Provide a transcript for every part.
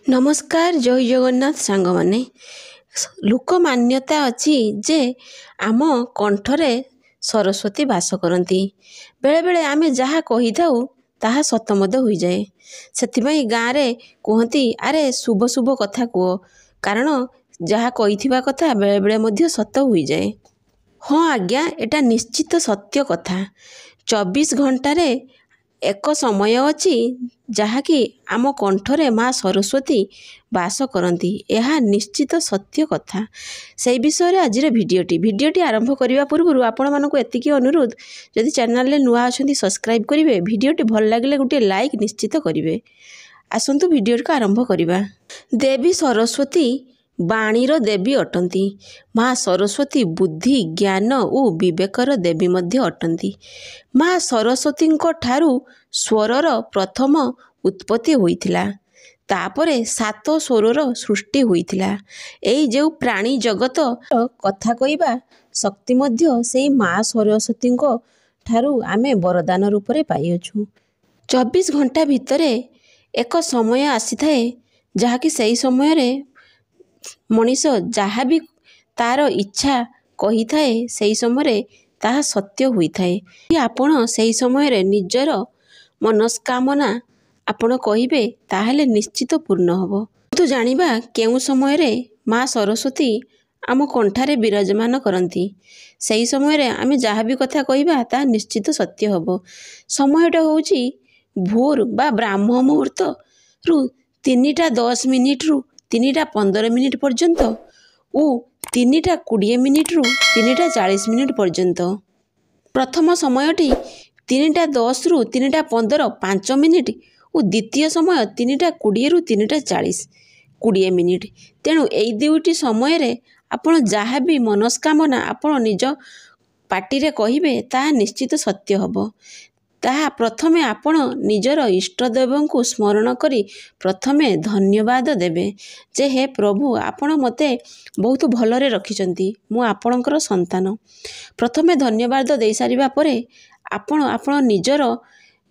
नमस्कार जय जगन्नाथ सांग माने लोक मान्यता अच्छी जे आम कंठरे सरस्वती वास करती बेले बेले आमे जहाँ कही था ताहा सत मद हो जाए से गाँव रे कहती अरे शुभ शुभ कथा कह कारण जहाँ कही कथा बेले बेले मध्य सत हो जाए। हाँ आज्ञा एटा निश्चित सत्य कथा 24 घंटे एक समय अच्छी जहाँकि आम कंठरे माँ सरस्वती वास करती यह निश्चित सत्य कथा से विषय आज भिडटी आरंभ करने पूर्व आपण मानक एतिकी अनुरोध जदि चैनल नुआ अच्छा सब्सक्राइब करेंगे भिडटी भल लगे गोटे लाइक निश्चित करेंगे। आसतु भिडियो को आरंभ करवा। देवी सरस्वती बाणीर देवी अटंती माँ सरस्वती बुद्धि ज्ञान और विवेकर देवी मध्य अटंती। माँ सरस्वती ठारू स्वरर प्रथम उत्पत्ति होइथिला तापरे 7 स्वरर सृष्टि होइथिला। एई जो प्राणी जगत कथा कहिबा शक्ति मध्य से माँ सरस्वती ठारू आमे वरदान रूप में पाइछु। 24 घंटा भितर एक समय आसी थाए जहाँकि सही समय रे मनीष जहाँ भी तार इच्छा कही थाए से समय ताहा सत्य होई थाए। आपण से समय निजर मनस्कामना आपण कहिबे ताहले निश्चित पूर्ण हबो। तो जानिबा केउ समय रे माँ सरस्वती आम कंठारे विराजमान करती से समय आमे जहाँ भी कथा कहिबा ता निश्चित सत्य हबो। समयटा होउची भोर बा ब्राह्म मुहूर्त रु 3:10 रु 3:15 पर्यंत और 3:20 रु 3:40 पर्यंत। प्रथम समयटी 3:10 रु 3:15 5 मिनिट और द्वितीय समय 3:20 रु 3:40 20 तेणु यही दुईटी समय आपण जहाँ भी मनस्कामना आपण निज पार्टी कहिबे ताहा निश्चित सत्य हबो। ताहा प्रथमे आपण निजर इष्टदेव को स्मरण करी प्रथमे धन्यवाद देबे जे हे प्रभु आपण मते बहुत भलरे रखिचंती मु आपणकर संतान। प्रथमे धन्यवाद दे सारिबा परे आपण निजर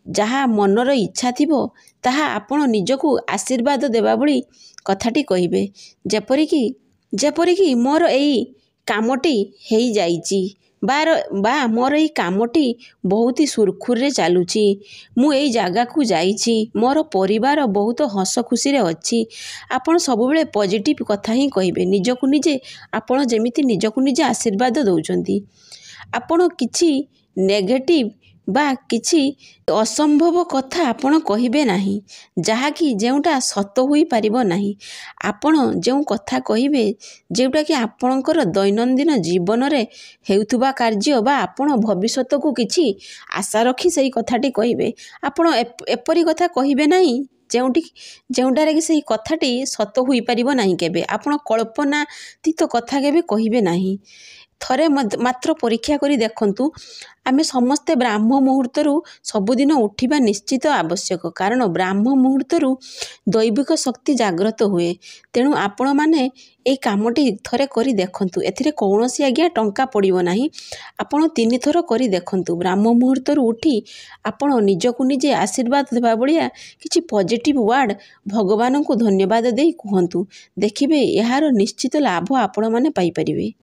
जहाँ मनर इच्छा थिबो ताहा आपण निजको आशीर्वाद देबा बळी कथाटी कहिबे जेपरिकी मोर एई कामटी हेई जाइची बा मोर एई कामटी बहुत ही सुरखुर रे चालुची मु एई जागा को जाइची मोर परिवार बहुत हस खुशी रे अच्छी। आपण सब बेले पॉजिटिव कथा ही कहिबे निजको निजे आपण जेमिति निजको निजे आशीर्वाद दउचंती। आपण किछि नेगेटिव बा किछि असंभव कथा आपण कहिबे नाही जहाँकि जेउटा सत होई पारिबो नाही। आपण जेउ कथा कहिबे जेउटा कि आपणकर दैनंदिन जीवन रे हेउथुबा कार्य बा आपण भविष्यत को किछि आशा रखी सही कथाटी कहिबे आपण एपरी कथा कहिबे नाही जेउटारे कि सही कथाटी सत होई पारिबो नाही केबे आपण कल्पनातीत कथा केबे कहिबे नाही। थरे मात्र परीक्षा करी देखंतु आमे समस्ते ब्राह्म मुहूर्तरू सबुदिन उठिबा निश्चित आवश्यक कारण ब्राह्म मुहूर्तरू दैविक शक्ति जाग्रत हुए। तेणु आपण माने ए कामटी थरे करी देखंतु एथिरे कौनसी आज्ञा टंका पड़िबो नाही। आपण 3 थर करी देखंतु ब्राह्म मुहूर्तरू उठी आपण निजको निजे आशीर्वाद देबा बलिया किछि पॉजिटिव वर्ड भगवान को धन्यवाद देई कहंतु देखिबे यार निश्चित लाभ आपण माने पाई परिबे।